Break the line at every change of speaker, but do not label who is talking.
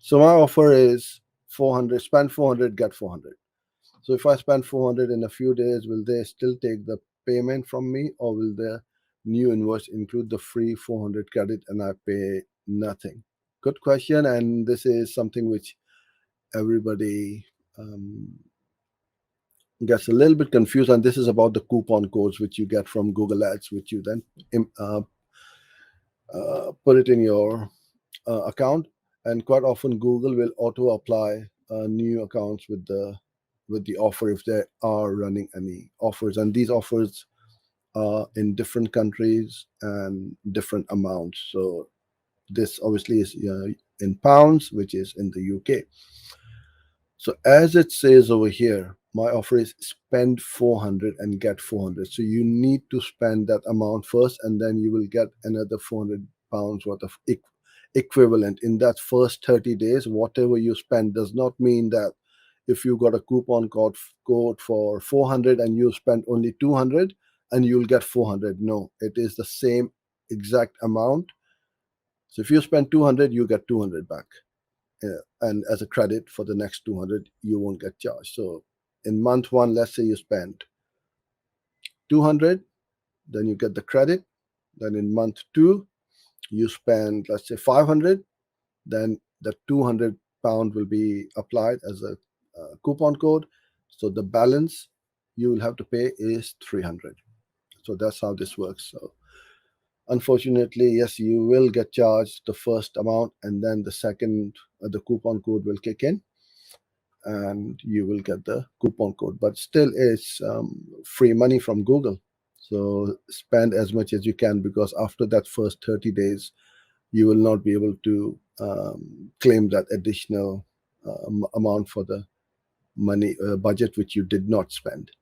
So my offer is 400, spend 400, get 400. So if I spend 400 in a few days, will they still take the payment from me, or will the new invoice include the free 400 credit and I pay nothing? Good question. And this is something which everybody gets a little bit confused. And this is about the coupon codes which you get from Google Ads, which you then put it in your account. And quite often Google will auto apply new accounts with the offer if they are running any offers, and these offers are in different countries and different amounts. So this obviously is in pounds, which is in the UK. So as it says over here, my offer is spend 400 and get 400. So you need to spend that amount first, and then you will get another 400 pounds worth of equivalent in that first 30 days. Whatever you spend does not mean that if you got a coupon code for 400 and you spend only 200 and you'll get 400. No, it is the same exact amount. So if you spend 200, you get 200 back. And as a credit for the next 200, you won't get charged. So in month one, let's say you spend 200, then you get the credit. Then in month two, you spend, let's say, 500, then the 200 pound will be applied as a coupon code. So the balance you will have to pay is 300. So that's how this works. So unfortunately, yes, you will get charged the first amount, and then the second, the coupon code will kick in, and you will get the coupon code. But still, it's free money from Google. So spend as much as you can, because after that first 30 days, you will not be able to claim that additional amount for the money budget which you did not spend.